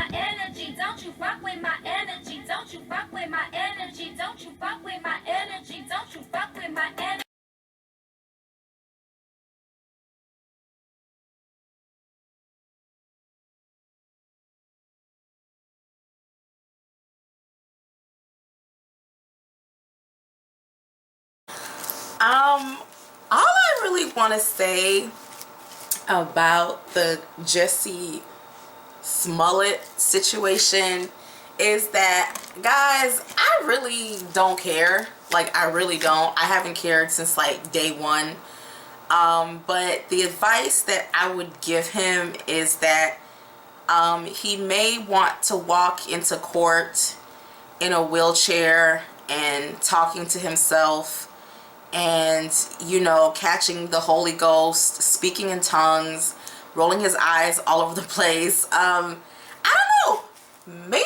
my energy. Don't you fuck with my energy. Don't you fuck with my energy. Don't you fuck with my energy. Don't you fuck with my energy. All I really want to say about the Jussie Smollet situation is that, guys, I really don't care. Like, I really don't. I haven't cared since like day one. But the advice that I would give him is that he may want to walk into court in a wheelchair and talking to himself and, you know, catching the Holy Ghost, speaking in tongues, rolling his eyes all over the place. I don't know, maybe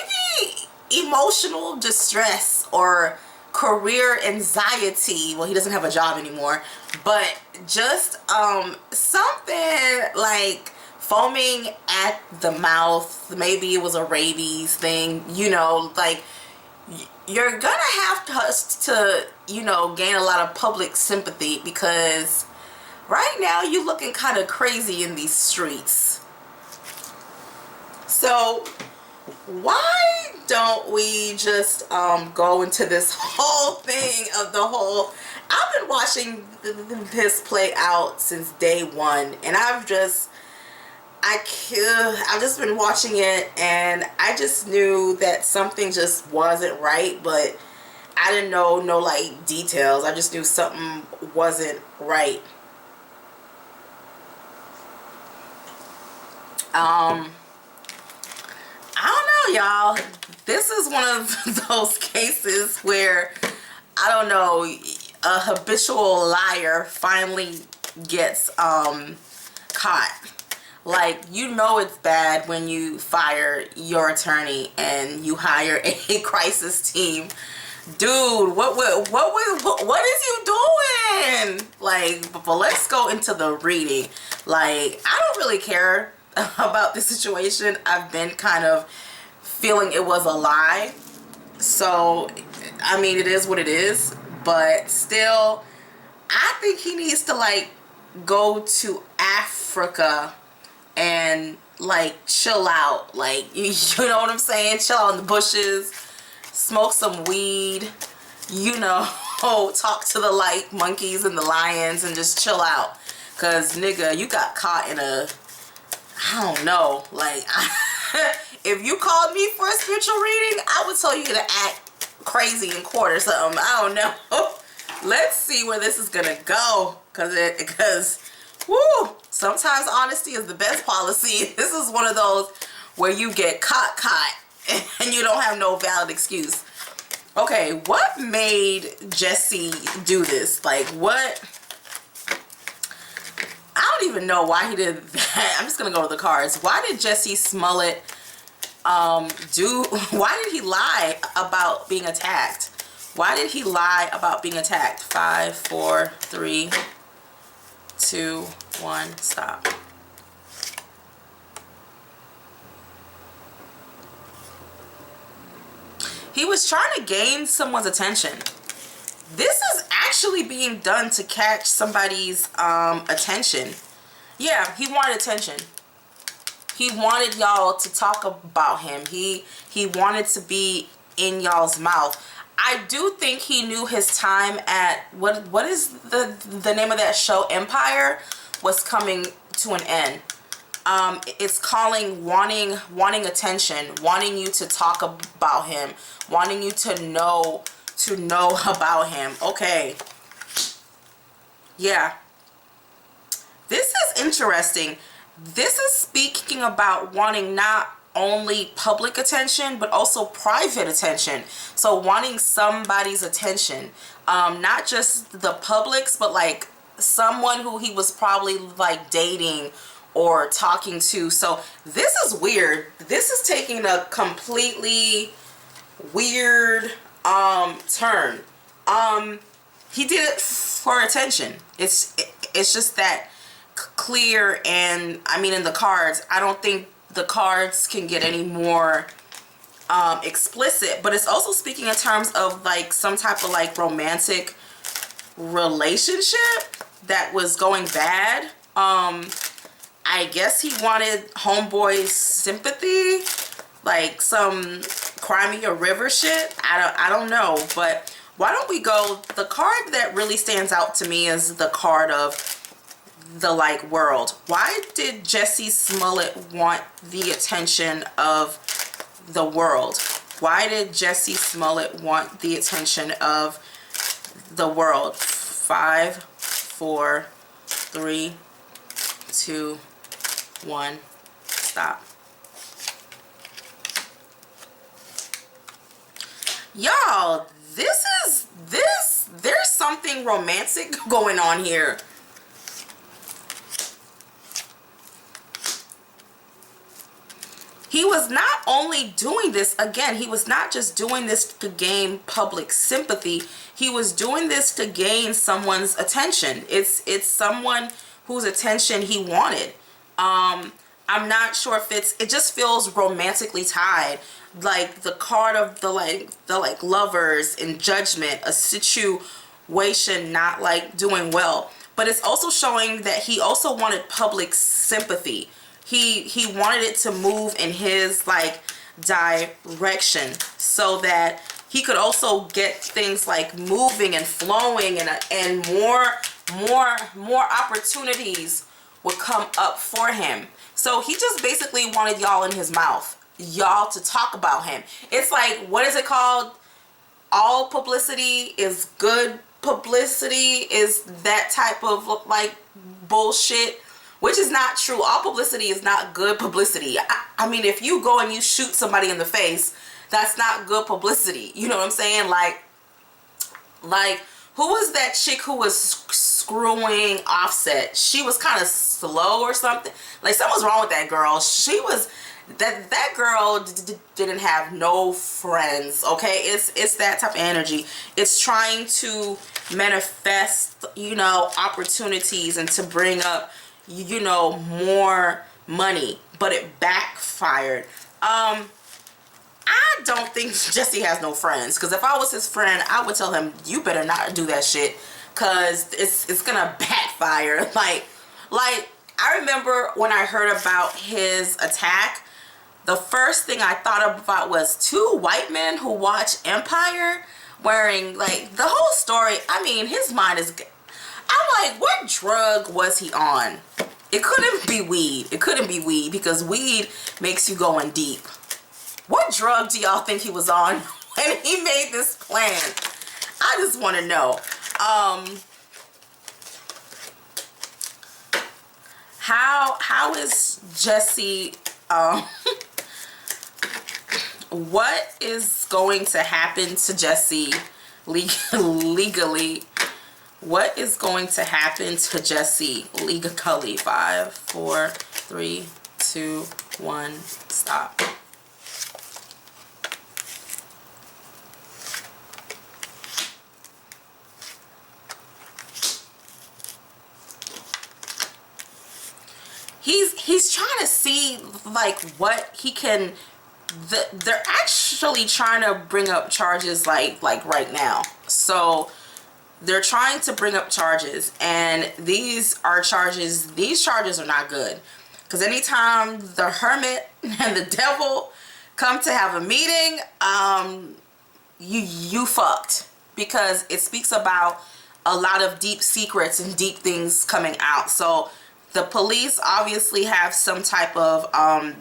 emotional distress or career anxiety. Well, he doesn't have a job anymore, but just something like foaming at the mouth. Maybe it was a rabies thing, you know, like you're gonna have to, you know, gain a lot of public sympathy, because right now you're looking kind of crazy in these streets. So why don't we just go into this whole thing of the whole, I've been watching this play out since day one, and I've just been watching it, and I just knew that something just wasn't right, but I didn't know no like details. I just knew something wasn't right. I don't know, y'all. This is one of those cases where, I don't know, a habitual liar finally gets caught. Like, you know it's bad when you fire your attorney and you hire a crisis team. Dude, what is you doing? Like, but let's go into the reading. Like, I don't really care about this situation. I've been kind of feeling it was a lie. So, I mean, it is what it is. But still, I think he needs to, like, go to Africa and like chill out, like, you know what I'm saying, chill out in the bushes, smoke some weed, you know, talk to the like monkeys and the lions and just chill out, cause nigga, you got caught in a, I don't know, like, if you called me for a spiritual reading, I would tell you to act crazy in court or something. I don't know. Let's see where this is gonna go, because woo, sometimes honesty is the best policy. This is one of those where you get caught and you don't have no valid excuse. Okay, what made Jussie do this? Like, what? I don't even know why he did that. I'm just gonna go to the cards. Why did Jussie Smollett why did he lie about being attacked? Why did he lie about being attacked? 5, 4, 3, 2, 1, stop. He was trying to gain someone's attention. This is actually being done to catch somebody's attention. Yeah, he wanted attention. He wanted y'all to talk about him. He wanted to be in y'all's mouth. I do think he knew his time at what is the name of that show, Empire, was coming to an end. It's calling wanting attention, wanting you to talk about him, wanting you to know about him. Okay. Yeah. This is interesting. This is speaking about wanting not only public attention but also private attention. So wanting somebody's attention, not just the public's, but like someone who he was probably like dating or talking to. So this is weird. This is taking a completely weird turn. He did it for attention. It's just that clear. And I mean, in the cards, I don't think the cards can get any more explicit, but it's also speaking in terms of like some type of like romantic relationship that was going bad. I guess he wanted homeboy's sympathy, like some Cry Me a River shit. I don't know, but why don't we go, the card that really stands out to me is the card of the like world. Why did Jussie Smollett want the attention of the world? Why did Jussie Smollett want the attention of the world? 5, 4, 3, 2, 1, stop. Y'all, there's something romantic going on here. He was not only doing this, again, he was not just doing this to gain public sympathy. He was doing this to gain someone's attention. It's someone whose attention he wanted. I'm not sure if it just feels romantically tied. Like the card of the lovers in judgment, a situation not like doing well. But it's also showing that he also wanted public sympathy. He wanted it to move in his like direction so that he could also get things like moving and flowing, and more opportunities would come up for him. So he just basically wanted y'all in his mouth, y'all to talk about him. It's like, what is it called? All publicity is good publicity, is that type of like bullshit, which is not true. All publicity is not good publicity. I mean, if you go and you shoot somebody in the face, that's not good publicity. You know what I'm saying? Like who was that chick who was screwing Offset? She was kind of slow or something. Like something was wrong with that girl. She was, that girl didn't have no friends. Okay, it's that type of energy. It's trying to manifest, you know, opportunities and to bring up, you know, more money, but it backfired. I don't think Jussie has no friends, because if I was his friend, I would tell him, you better not do that shit, because it's gonna backfire. Like I remember when I heard about his attack, the first thing I thought about was 2 white men who watch Empire wearing, like, the whole story. I mean, his mind is, I'm like, what drug was he on? It couldn't be weed. It couldn't be weed, because weed makes you go in deep. What drug do y'all think he was on when he made this plan? I just want to know. How is Jussie, what is going to happen to Jussie legally? What is going to happen to Jussie legally? 5, 4, 3, 2, 1, stop. He's trying to see like what he can. They're actually trying to bring up charges like right now. So they're trying to bring up charges, and these charges are not good, because anytime the hermit and the devil come to have a meeting, you fucked, because it speaks about a lot of deep secrets and deep things coming out. So the police obviously have some type of,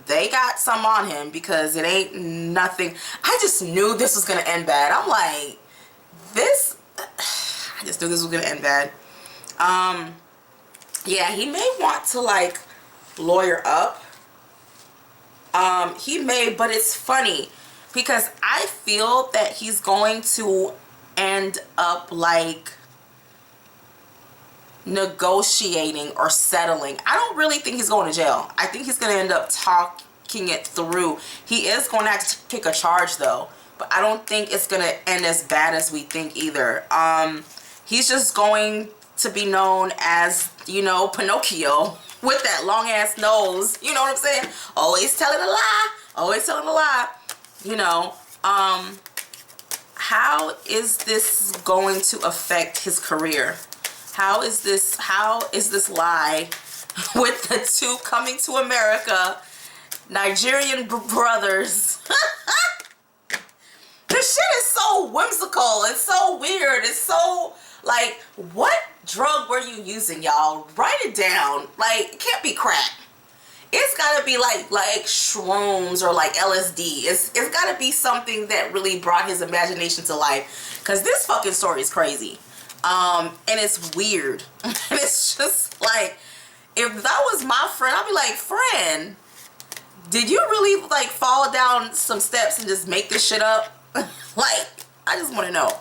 they got some on him, because it ain't nothing. I just knew this was going to end bad. I'm like, I just knew this was going to end bad. Yeah, he may want to, like, lawyer up. He may, but it's funny, because I feel that he's going to end up, like, negotiating or settling. I don't really think he's going to jail. I think he's going to end up talking it through. He is going to have to pick a charge though, but I don't think it's going to end as bad as we think either. He's just going to be known as, you know, Pinocchio with that long ass nose. You know what I'm saying? Always telling a lie. Always telling a lie. You know, how is this going to affect his career? How is this lie with the two coming to America, Nigerian brothers? This shit is so whimsical. It's so weird. It's so, like, what drug were you using, y'all? Write it down. Like, it can't be crack. It's gotta be like shrooms or like LSD. It's gotta be something that really brought his imagination to life. Cause this fucking story is crazy. And it's weird. And it's just like, if that was my friend, I'd be like, friend, did you really like fall down some steps and just make this shit up? Like, I just want to know.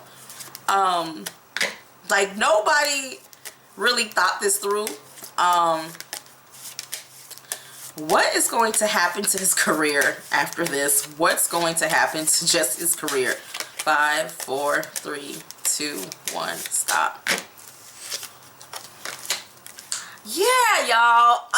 Like, nobody really thought this through. What is going to happen to his career after this? What's going to happen to Jessie's career? 5, 4, 3, 2, 1, stop. Yeah, y'all.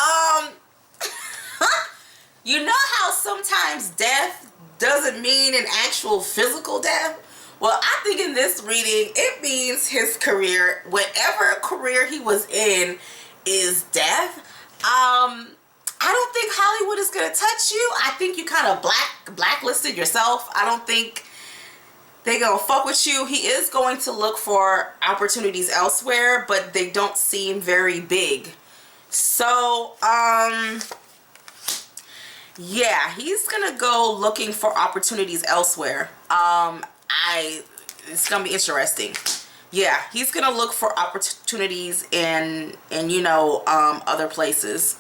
You know how sometimes death doesn't mean an actual physical death? Well, I think in this reading, it means his career, whatever career he was in, is death. I don't think Hollywood is gonna touch you. I think you kind of blacklisted yourself. I don't think they gonna fuck with you. He is going to look for opportunities elsewhere, but they don't seem very big. So, yeah, he's gonna go looking for opportunities elsewhere. It's gonna be interesting. Yeah, he's gonna look for opportunities in you know, other places.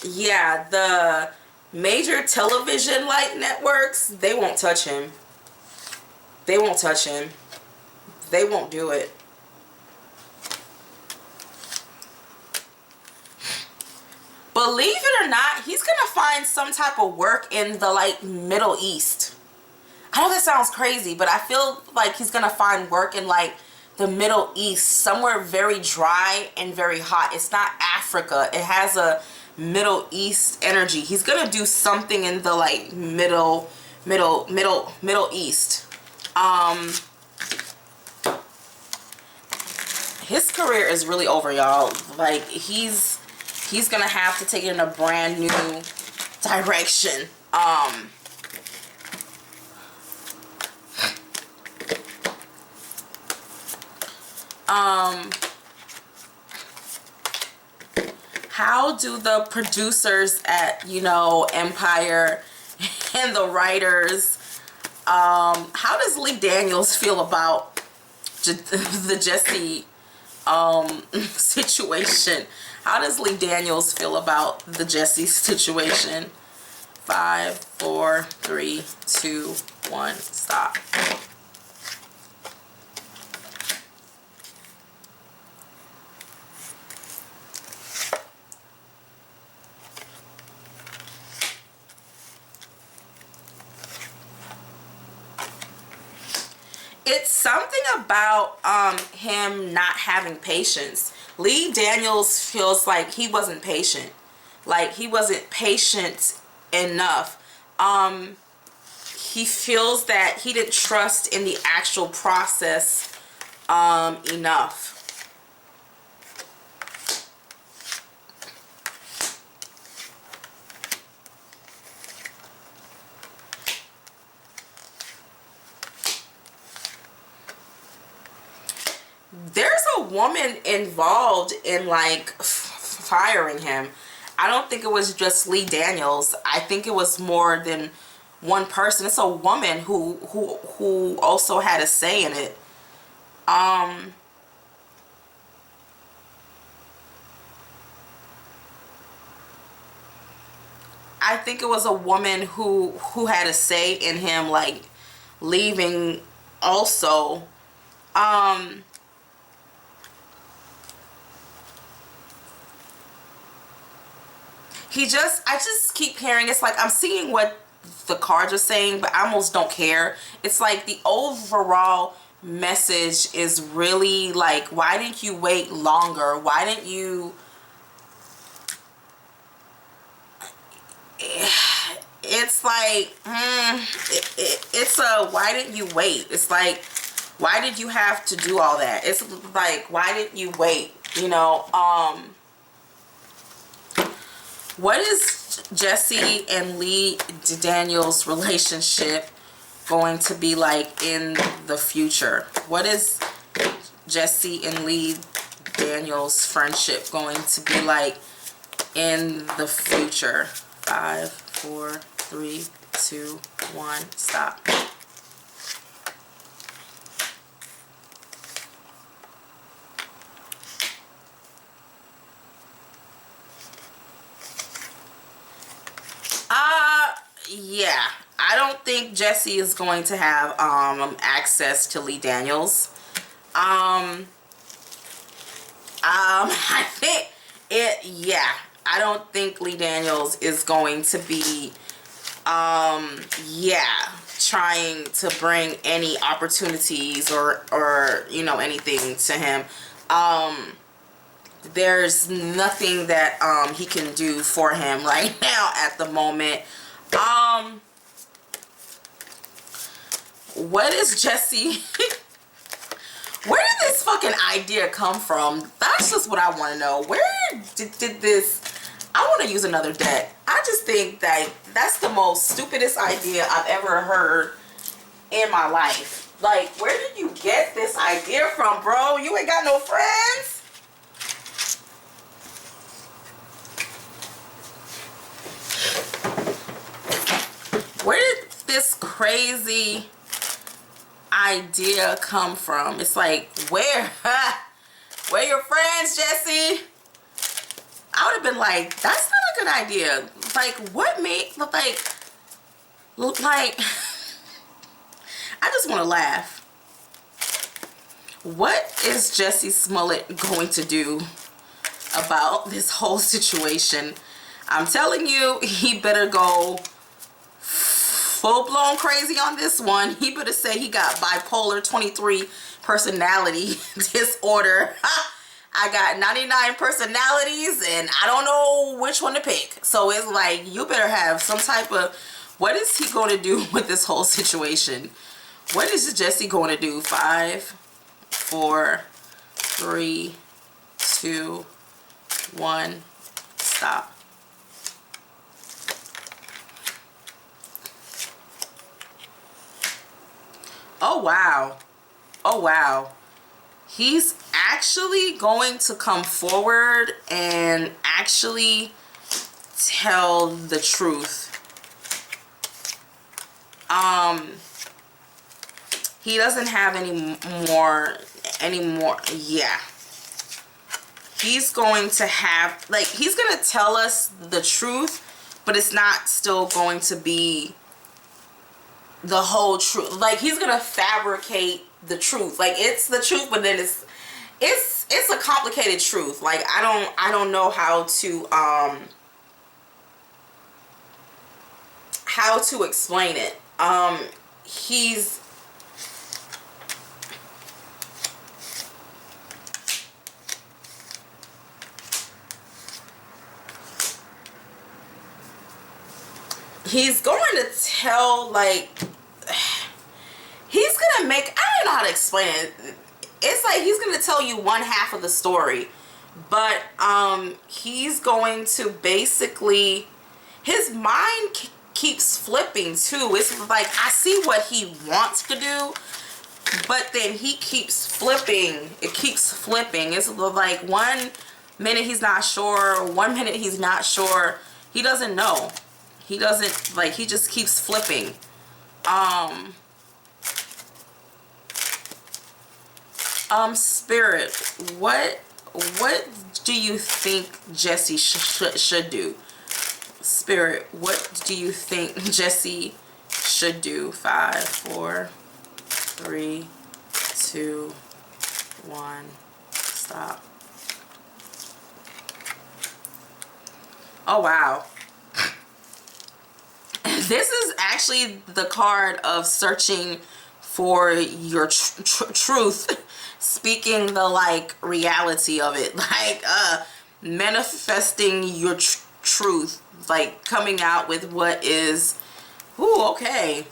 Yeah, the major television like networks, they won't touch him. They won't touch him. They won't do it. Believe it or not, he's gonna find some type of work in the like Middle East. I know that sounds crazy, but I feel like he's gonna find work in like the Middle East, somewhere very dry and very hot. It's not Africa. It has a Middle East energy. He's gonna do something in the like Middle East. His career is really over, y'all. Like, he's gonna have to take it in a brand new direction. How do the producers at, you know, Empire and the writers, how does Lee Daniels feel about the Jessie situation? How does Lee Daniels feel about the Jessie situation? 5, 4, 3, 2, 1, stop. It's something about him not having patience. Lee Daniels feels like he wasn't patient. Like, he wasn't patient enough. He feels that he didn't trust in the actual process enough. There's a woman involved in like firing him. I don't think it was just Lee Daniels. I think it was more than one person. It's a woman who also had a say in it. I think it was a woman who had a say in him like leaving also. I just keep hearing, it's like I'm seeing what the cards are saying, but I almost don't care. It's like the overall message is really like, why didn't you wait longer? Why didn't you... It's like, it's a, why didn't you wait? It's like, why did you have to do all that? It's like, why didn't you wait? You know, what is Jessie and Lee Daniels' relationship going to be like in the future? What is Jessie and Lee Daniels' friendship going to be like in the future? 5, 4, 3, 2, 1, stop. Yeah, I don't think Jessie is going to have access to Lee Daniels. I think yeah, I don't think Lee Daniels is going to be yeah, trying to bring any opportunities or you know, anything to him. There's nothing that he can do for him right now at the moment. What is Jessie? Where did this fucking idea come from? That's just what I want to know. Where did this... I want to use another deck. I just think that that's the most stupidest idea I've ever heard in my life. Like, where did you get this idea from, bro? You ain't got no friends? Where did this crazy idea come from? It's like, where your friends, Jessie? I would have been like, that's not a good idea. Like, what made, like I just want to laugh. What is Jussie Smollett going to do about this whole situation? I'm telling you, he better go full-blown crazy on this one. He better say he got bipolar 23 personality disorder. I got 99 personalities and I don't know which one to pick. So it's like, you better have some type of... What is he going to do with this whole situation? What is Jessie going to do? 5, 4, 3, 2, 1, stop. Oh, wow. Oh, wow. He's actually going to come forward and actually tell the truth. He doesn't have any more, yeah. He's going to have, like, he's going to tell us the truth, but it's not still going to be the whole truth. Like, he's gonna fabricate the truth. Like, it's the truth, but then it's a complicated truth. Like, I don't know how to explain it. He's going to tell, like, he's gonna make, I don't know how to explain it. It's like he's gonna tell you one half of the story, but he's going to basically, his mind keeps flipping too. It's like, I see what he wants to do, but then he keeps flipping. It keeps flipping. It's like 1 minute he's not sure, 1 minute he's not sure. He doesn't know. He doesn't, like, he just keeps flipping. Spirit, what do you think Jessie should do? Spirit, what do you think Jessie should do? 5, 4, 3, 2, 1, stop. Oh, wow. This is actually the card of searching for your truth, speaking the like reality of it, like manifesting your truth, like coming out with what is, ooh, okay.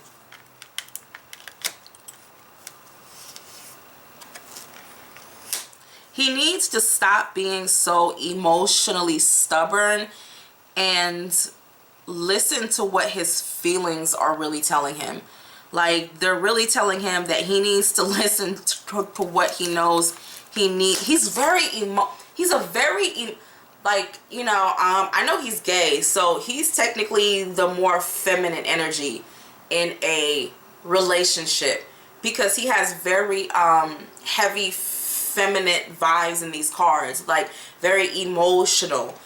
He needs to stop being so emotionally stubborn and listen to what his feelings are really telling him. Like, they're really telling him that he needs to listen to what he knows he needs. He's very like, you know, I know he's gay, so he's technically the more feminine energy in a relationship, because he has very heavy feminine vibes in these cards, like very emotional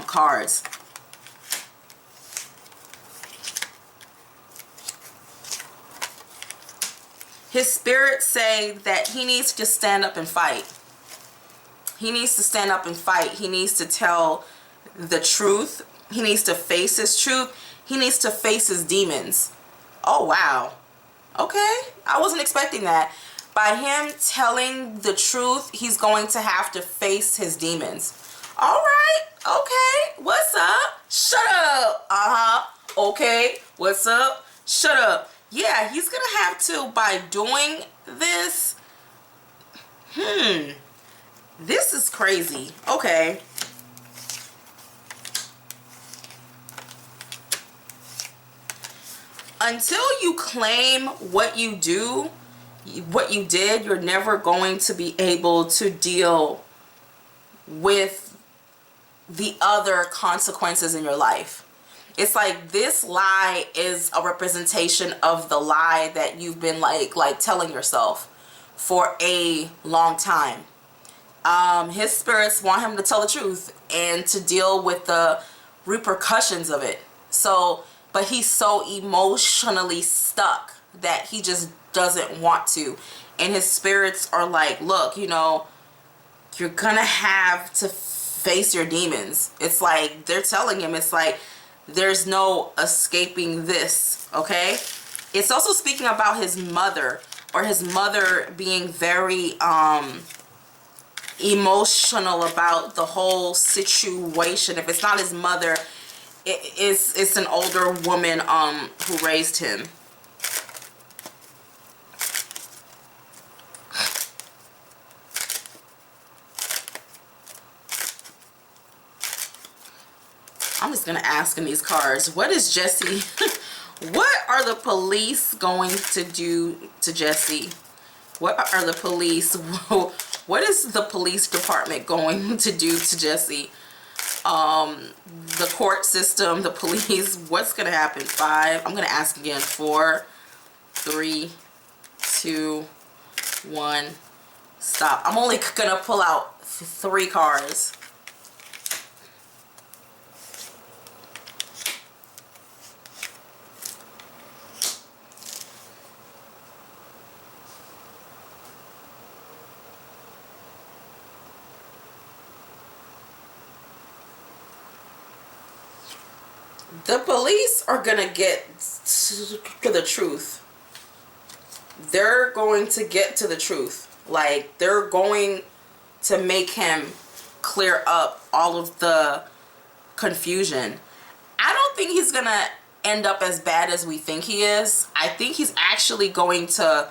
cards. His spirits say that he needs to stand up and fight. He needs to stand up and fight. He needs to tell the truth. He needs to face his truth. He needs to face his demons. Oh, wow. Okay. I wasn't expecting that. By him telling the truth, he's going to have to face his demons. All right. Okay. What's up? Shut up. Okay. What's up? Shut up. Yeah, he's going to have to, by doing this. This is crazy. Okay. Until you claim what you do, what you did, you're never going to be able to deal with the other consequences in your life. It's like this lie is a representation of the lie that you've been like telling yourself for a long time. His spirits want him to tell the truth and to deal with the repercussions of it. So, but he's so emotionally stuck that he just doesn't want to. And his spirits are like, look, you know, you're gonna have to face your demons. It's like they're telling him, it's like there's no escaping this. Okay. It's also speaking about his mother, or his mother being very emotional about the whole situation. If it's not his mother, it's an older woman who raised him. I'm just gonna ask in these cards, what is Jessie? What are the police going to do to Jessie? What are the police? What is the police department going to do to Jessie? The court system, the police, what's gonna happen? 5. I'm gonna ask again. 4, 3, 2, 1. Stop. I'm only gonna pull out 3 cards. The police are gonna get to the truth. They're going to get to the truth. Like, they're going to make him clear up all of the confusion. I don't think he's gonna end up as bad as we think he is. I think he's actually going to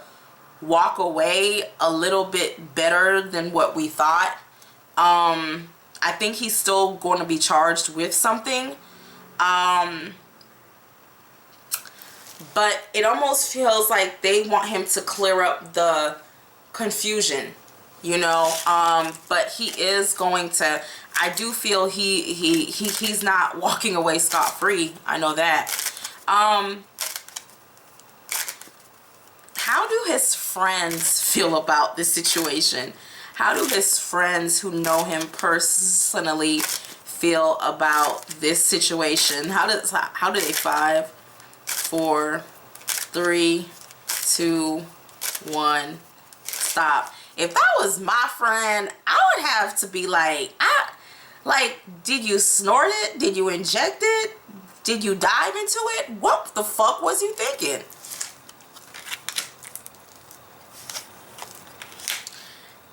walk away a little bit better than what we thought. I think he's still going to be charged with something. But it almost feels like they want him to clear up the confusion, you know. But he is going to, I do feel he's not walking away scot-free. I know that. How do his friends feel about this situation? How do his friends who know him personally feel about this situation? How do they? 5, 4, 3, 2, 1. Stop. If that was my friend, I would have to be like, did you snort it? Did you inject it? Did you dive into it? What the fuck was you thinking?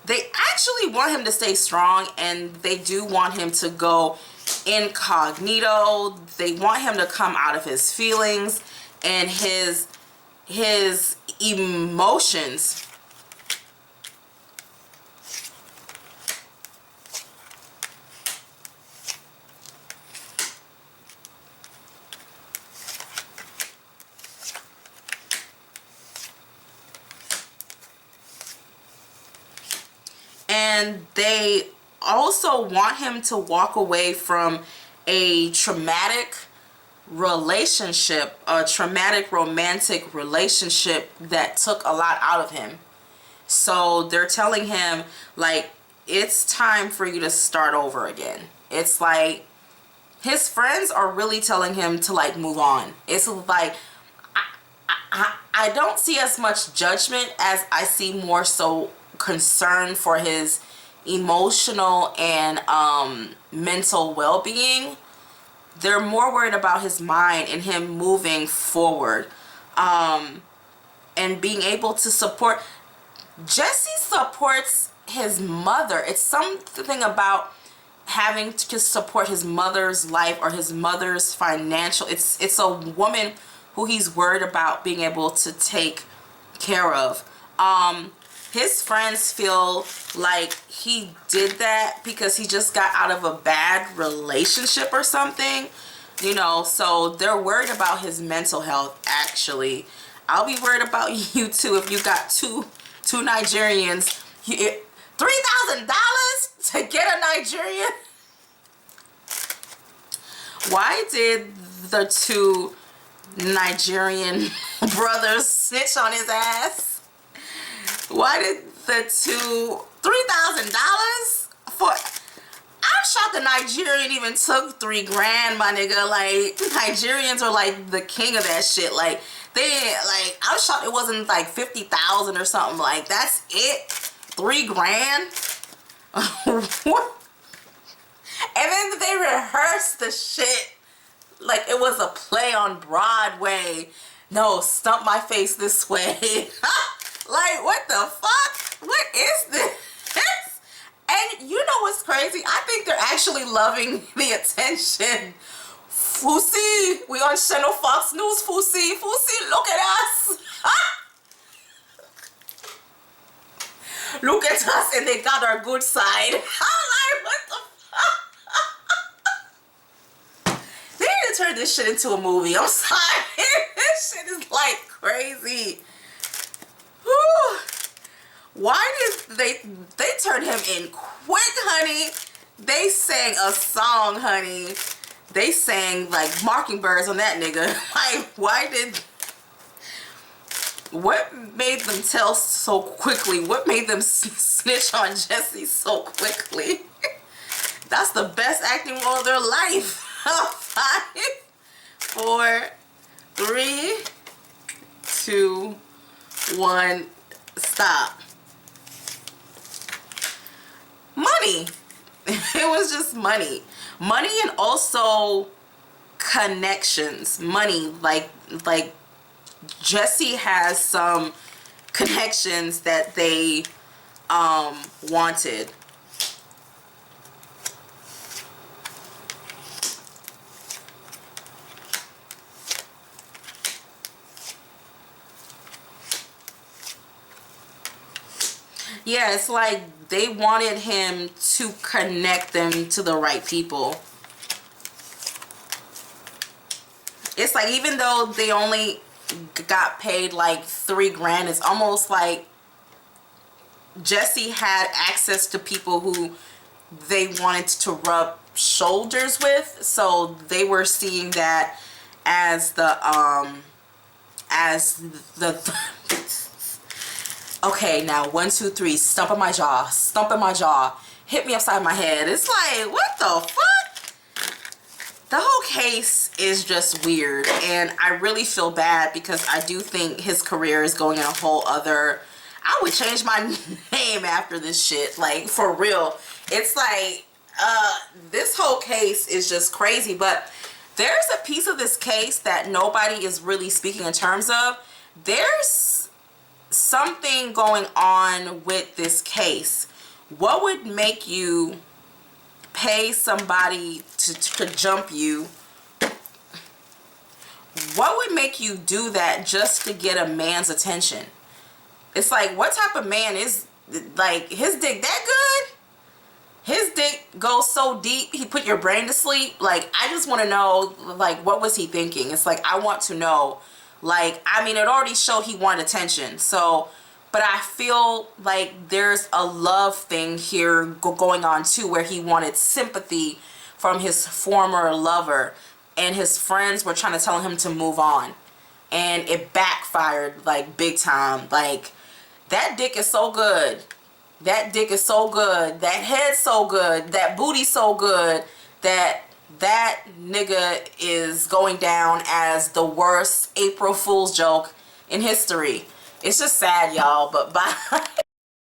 They actually want him to stay strong, and they do want him to go incognito. They want him to come out of his feelings and his emotions. And they also want him to walk away from a traumatic relationship, a traumatic romantic relationship that took a lot out of him. So they're telling him, like, it's time for you to start over again. It's like his friends are really telling him to, like, move on. It's like I don't see as much judgment as I see more so concern for his emotional and mental well-being. They're more worried about his mind and him moving forward, and being able to support. Jesse supports his mother. It's something about having to support his mother's life or his mother's financial. It's a woman who he's worried about being able to take care of. His friends feel like he did that because he just got out of a bad relationship or something, you know, so they're worried about his mental health. Actually, I'll be worried about you too if you got two Nigerians. $3,000 to get a Nigerian? Why did the two Nigerian brothers snitch on his ass? Why did the two $3,000 for? I'm shocked the Nigerian even took $3 grand, my nigga. Like, Nigerians are like the king of that shit. Like, I was shocked it wasn't like 50,000 or something. Like, that's it. $3 grand. What? And then they rehearsed the shit like it was a play on Broadway. No, stump my face this way. Like, what the fuck? What is this? And you know what's crazy? I think they're actually loving the attention. Fousey, we on Channel Fox News. Fousey, look at us. Look at us, and they got our good side. I'm like, what the fuck? They need to turn this shit into a movie. I'm sorry. This shit is like crazy. Whew. Why did they turned him in quick, honey? They sang a song, honey. They sang like Mockingbirds on that nigga. Like, what made them tell so quickly? What made them snitch on Jessie so quickly? That's the best acting role of their life. 5, 4, 3, 2, 1, stop. Money. It was just money. Money, and also connections. Money, like Jessie has some connections that they wanted. Yeah, it's like they wanted him to connect them to the right people. It's like, even though they only got paid like $3 grand, it's almost like Jessie had access to people who they wanted to rub shoulders with, so they were seeing that as the okay, now 1, 2, 3, stump in my jaw, hit me upside my head. It's like, what the fuck? The whole case is just weird, and I really feel bad because I do think his career is going in a whole other. I would change my name after this shit, like, for real. It's like, this whole case is just crazy. But there's a piece of this case that nobody is really speaking in terms of. There's something going on with this case. What would make you pay somebody to jump you? What would make you do that just to get a man's attention? It's like, what type of man is, like, his dick that good? His dick goes so deep, he put your brain to sleep. Like, I just want to know, like, what was he thinking? It's like, I want to know. Like, I mean, it already showed he wanted attention. So, but I feel like there's a love thing here going on too, where he wanted sympathy from his former lover. And his friends were trying to tell him to move on. And it backfired, like, big time. Like, that dick is so good. That dick is so good. That head's so good. That booty's so good that that nigga is going down as the worst April Fool's joke in history. It's just sad, y'all. But bye.